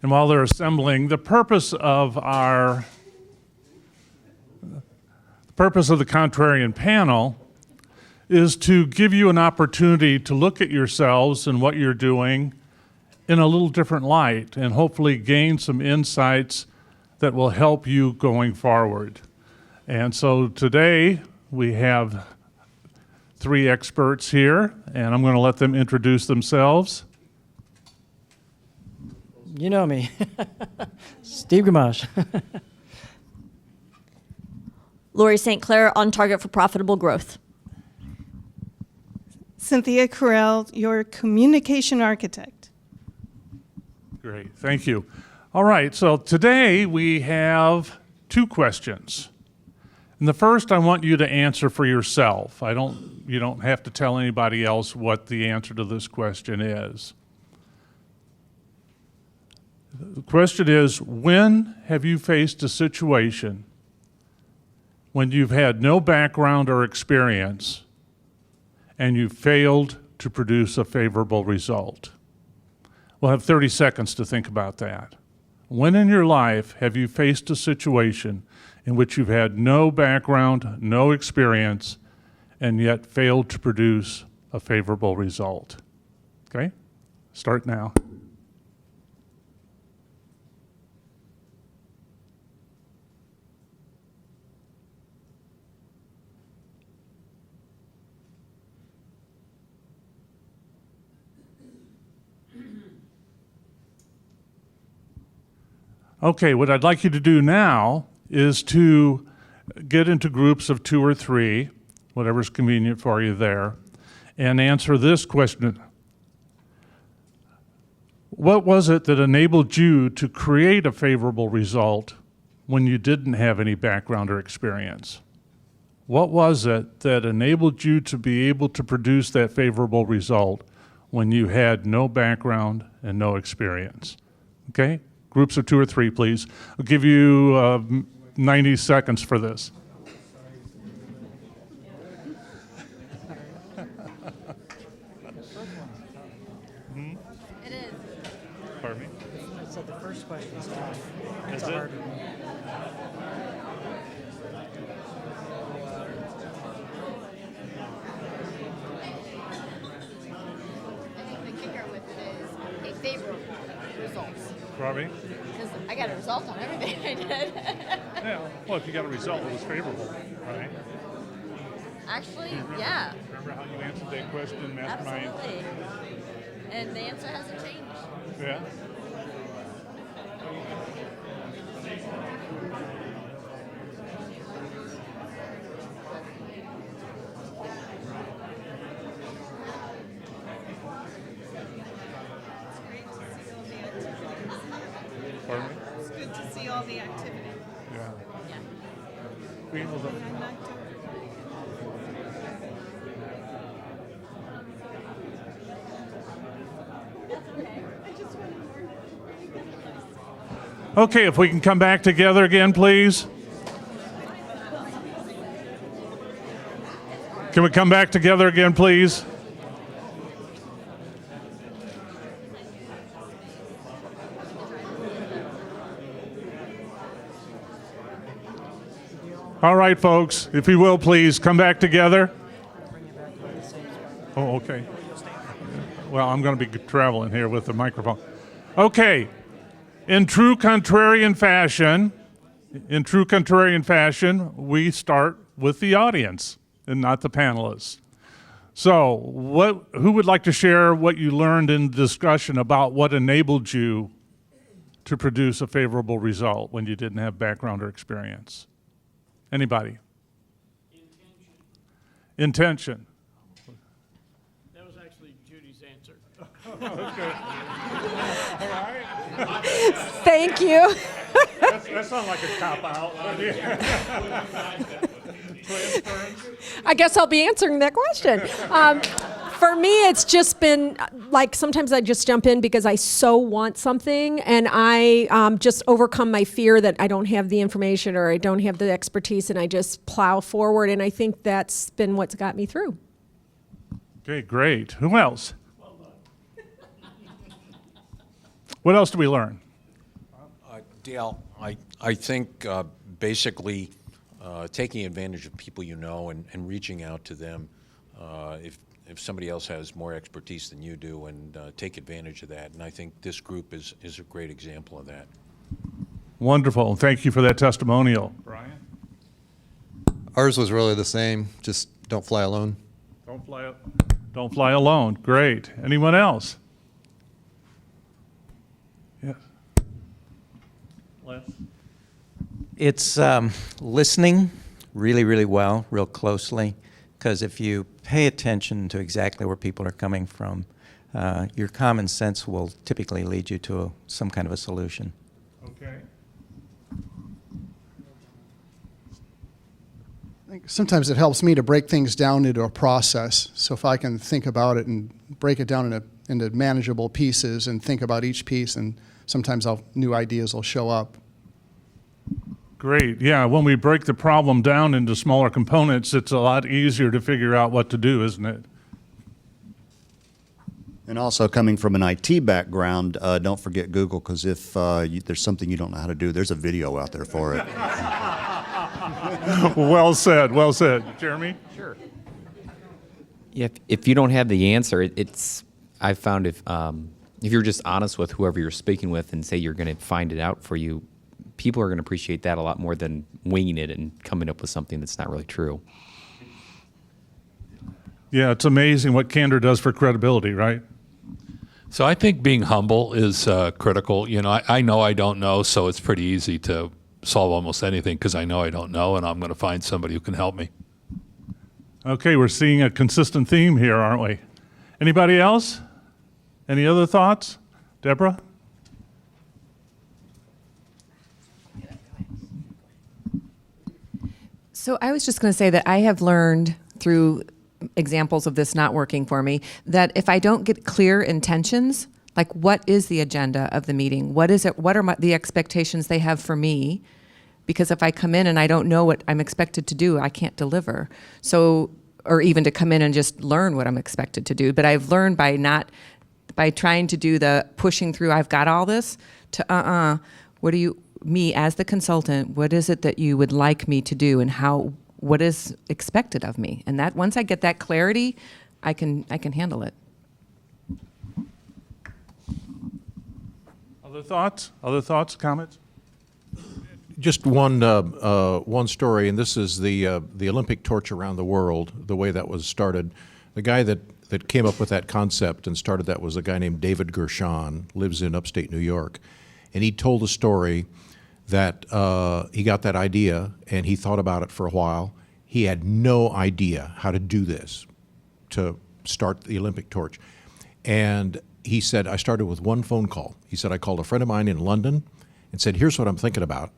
And while they're assembling, the purpose of the Contrarian panel is to give you an opportunity to look at yourselves and what you're doing in a little different light and hopefully gain some insights that will help you going forward. And so today we have 3 experts here, and I'm going to let them introduce themselves. You know me. Steve Gamache. Lori St. Clair, on target for profitable growth. Cynthia Carell, your communication architect. Great, thank you. All right, so today we have 2 questions. And the first I want you to answer for yourself. You don't have to tell anybody else what the answer to this question is. The question is, when have you faced a situation when you've had no background or experience and you failed to produce a favorable result? We'll have 30 seconds to think about that. When in your life have you faced a situation in which you've had no background, no experience, and yet failed to produce a favorable result? Okay, start now. Okay, what I'd like you to do now is to get into groups of 2 or 3, whatever's convenient for you there, and answer this question. What was it that enabled you to create a favorable result when you didn't have any background or experience? What was it that enabled you to be able to produce that favorable result when you had no background and no experience? Okay? Groups of 2 or 3, please. I'll give you 90 seconds for this. It is. Pardon me? I said the first question is tough. Is It's it? a hard one. I think the kicker with it is a favorable results. Pardon me? Because I got a result on everything I did. Yeah, well, if you got a result that was favorable, right? Actually, yeah, Remember how you answered that question, Mastermind? absolutely. And the answer hasn't changed. Yeah? Pardon me? It's good to see all the activity. Yeah. Yeah. Green was up. I'm not doing Okay, if we can come back together again, please. Can we come back together again, please? All right, folks, if you will, please come back together. Oh, okay. Well, I'm going to be traveling here with the microphone. Okay. In true contrarian fashion, we start with the audience and not the panelists. So, who would like to share what you learned in the discussion about what enabled you to produce a favorable result when you didn't have background or experience? Anybody? Intention. That was actually Judy's answer. Okay. All right. Thank you. That sounds like a cop-out. I guess I'll be answering that question. For me, it's just been like sometimes I just jump in because I so want something, and I just overcome my fear that I don't have the information or I don't have the expertise, and I just plow forward. And I think that's been what's got me through. Okay, great. Who else? What else do we learn? Dale, I think basically taking advantage of people you know and reaching out to them if somebody else has more expertise than you do, and take advantage of that. And I think this group is a great example of that. Wonderful. Thank you for that testimonial. Brian? Ours was really the same. Just don't fly alone. Don't fly alone. Great. Anyone else? Yes. Les? It's listening really, really well, real closely, because if you pay attention to exactly where people are coming from, your common sense will typically lead you to some kind of a solution. Okay. I think sometimes it helps me to break things down into a process. So if I can think about it and break it down into manageable pieces and think about each piece, and sometimes new ideas will show up. Great. Yeah, when we break the problem down into smaller components, it's a lot easier to figure out what to do, isn't it? And also, coming from an IT background, don't forget Google, because if there's something you don't know how to do, there's a video out there for it. Well said, well said. Jeremy? Sure. If you don't have the answer, I've found if you're just honest with whoever you're speaking with and say you're going to find it out for you, people are going to appreciate that a lot more than winging it and coming up with something that's not really true. Yeah, it's amazing what candor does for credibility, right? So I think being humble is critical. You know I don't know, so it's pretty easy to solve almost anything because I know I don't know, and I'm going to find somebody who can help me. Okay, we're seeing a consistent theme here, aren't we? Anybody else? Any other thoughts? Deborah? So I was just going to say that I have learned through examples of this not working for me that if I don't get clear intentions, like what is the agenda of the meeting? What is it? What are the expectations they have for me? Because if I come in and I don't know what I'm expected to do, I can't deliver. So, or even to come in and just learn what I'm expected to do. But I've learned by trying to do the pushing through, I've got all this, to me as the consultant, what is it that you would like me to do, and what is expected of me? And that once I get that clarity, I can handle it. Other thoughts? Other thoughts, comments? Just one story, and this is the Olympic torch around the world, the way that was started. The guy that came up with that concept and started that was a guy named David Gershon, lives in upstate New York. And he told a story that he got that idea and he thought about it for a while. He had no idea how to do this, to start the Olympic torch. And he said, I started with one phone call. He said, I called a friend of mine in London and said, here's what I'm thinking about.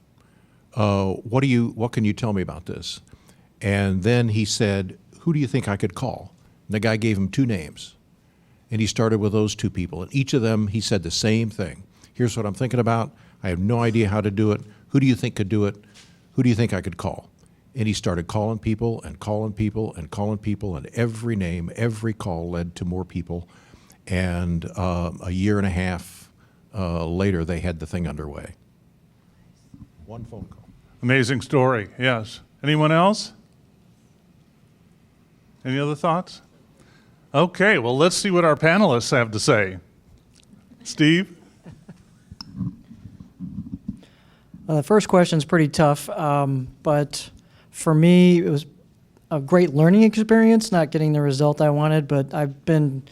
What can you tell me about this? And then he said, who do you think I could call? And the guy gave him 2 names. And he started with those 2 people. And each of them, he said the same thing. Here's what I'm thinking about. I have no idea how to do it. Who do you think could do it? Who do you think I could call? And he started calling people and calling people and calling people, and every name, every call led to more people. And a year and a half later, they had the thing underway. One phone call. Amazing story, yes. Anyone else? Any other thoughts? Okay, well, let's see what our panelists have to say. Steve? The first question is pretty tough, but for me, it was a great learning experience, not getting the result I wanted, but I've been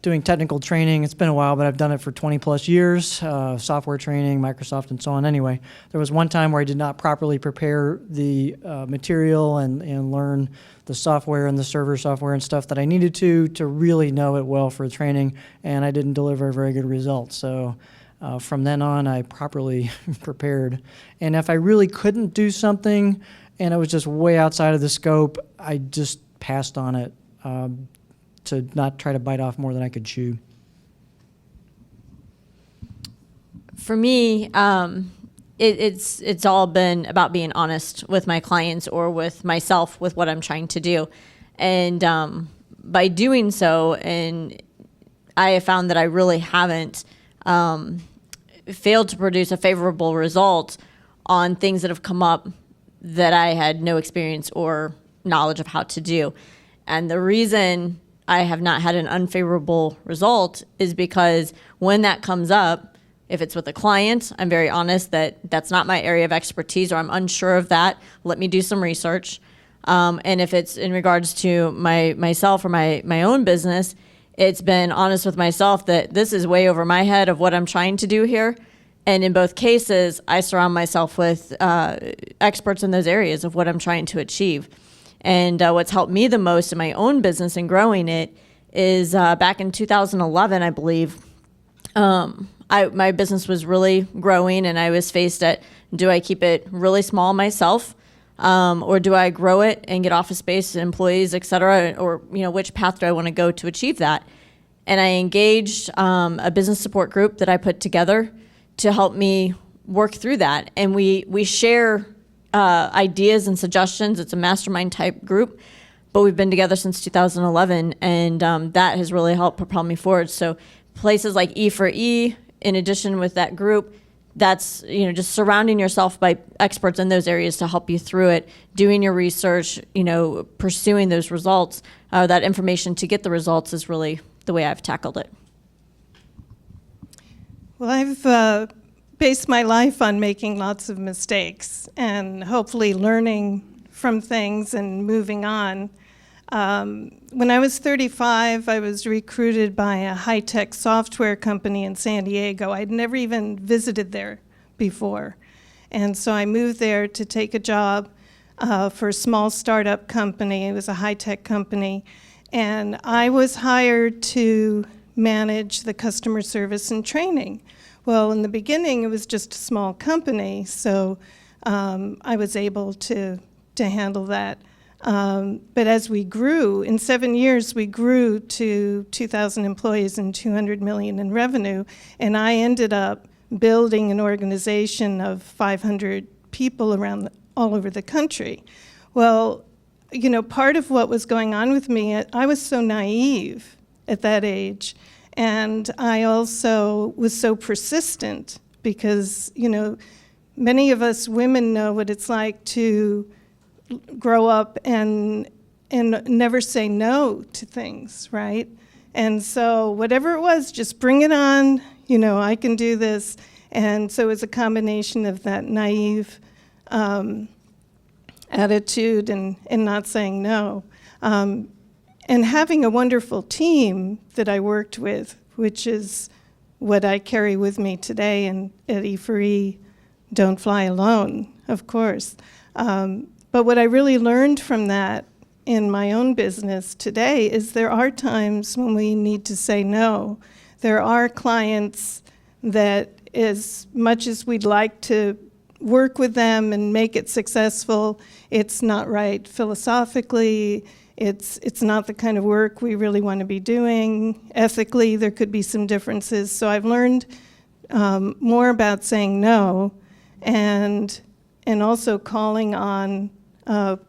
doing technical training. It's been a while, but I've done it for 20 plus years, software training, Microsoft, and so on. Anyway, there was one time where I did not properly prepare the material and learn the software and the server software and stuff that I needed to really know it well for training, and I didn't deliver a very good result. So from then on, I properly prepared. And if I really couldn't do something and it was just way outside of the scope, I just passed on it to not try to bite off more than I could chew. For me, it's all been about being honest with my clients or with myself with what I'm trying to do. And by doing so, and I have found that I really haven't failed to produce a favorable result on things that have come up that I had no experience or knowledge of how to do. And the reason I have not had an unfavorable result is because when that comes up, if it's with a client, I'm very honest that that's not my area of expertise, or I'm unsure of that. Let me do some research. And if it's in regards to myself or my own business, it's been honest with myself that this is way over my head of what I'm trying to do here. And in both cases, I surround myself with experts in those areas of what I'm trying to achieve. And what's helped me the most in my own business and growing it is back in 2011, I believe, my business was really growing, and I was faced at, do I keep it really small myself, or do I grow it and get office space, employees, et cetera, or which path do I want to go to achieve that? And I engaged a business support group that I put together to help me work through that. And we share ideas and suggestions. It's a mastermind type group, but we've been together since 2011, and that has really helped propel me forward. So places like e4e, in addition with that group, that's just surrounding yourself by experts in those areas to help you through it, doing your research, pursuing those results, that information to get the results is really the way I've tackled it. Well, I've based my life on making lots of mistakes and hopefully learning from things and moving on. When I was 35, I was recruited by a high-tech software company in San Diego. I'd never even visited there before. And so I moved there to take a job for a small startup company. It was a high-tech company. And I was hired to manage the customer service and training. Well, in the beginning, it was just a small company, so I was able to handle that. But as we grew, in 7 years, we grew to 2,000 employees and 200 million in revenue, and I ended up building an organization of 500 people around all over the country. Well, part of what was going on with me, I was so naive at that age, and I also was so persistent because, many of us women know what it's like to grow up and never say no to things, right? And so whatever it was, just bring it on, I can do this. And so it was a combination of that naive attitude and not saying no. And having a wonderful team that I worked with, which is what I carry with me today and at e4e, don't fly alone, of course. But what I really learned from that in my own business today is there are times when we need to say no. There are clients that, as much as we'd like to work with them and make it successful, it's not right philosophically. It's not the kind of work we really want to be doing. Ethically, there could be some differences. So I've learned more about saying no and also calling on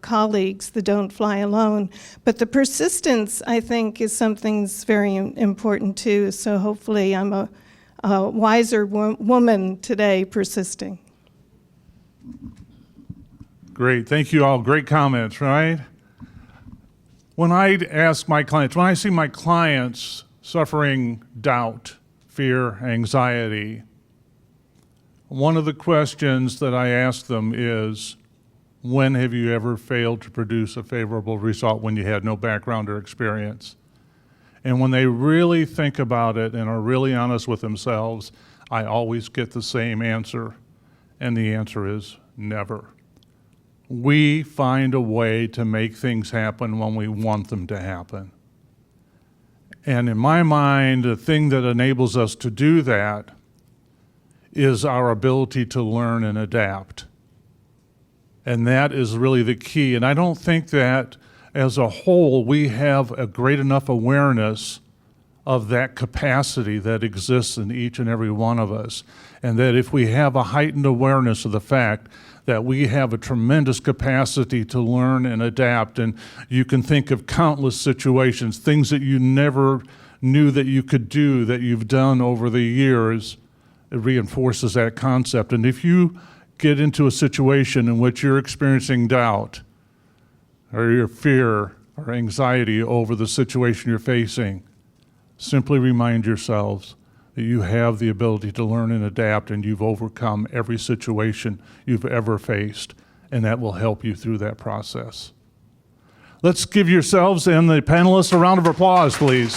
colleagues that don't fly alone. But the persistence, I think, is something that's very important too. So hopefully I'm a wiser woman today persisting. Great. Thank you all. Great comments, right? When I ask my clients, when I see my clients suffering doubt, fear, anxiety, one of the questions that I ask them is, when have you ever failed to produce a favorable result when you had no background or experience? And when they really think about it and are really honest with themselves, I always get the same answer, and the answer is never. We find a way to make things happen when we want them to happen. And in my mind, the thing that enables us to do that is our ability to learn and adapt. And that is really the key. And I don't think that as a whole we have a great enough awareness of that capacity that exists in each and every one of us. And that if we have a heightened awareness of the fact that we have a tremendous capacity to learn and adapt, and you can think of countless situations, things that you never knew that you could do that you've done over the years, It reinforces that concept. And if you get into a situation in which you're experiencing doubt or your fear or anxiety over the situation you're facing, simply remind yourselves that you have the ability to learn and adapt, and you've overcome every situation you've ever faced, and that will help you through that process. Let's give yourselves and the panelists a round of applause, please.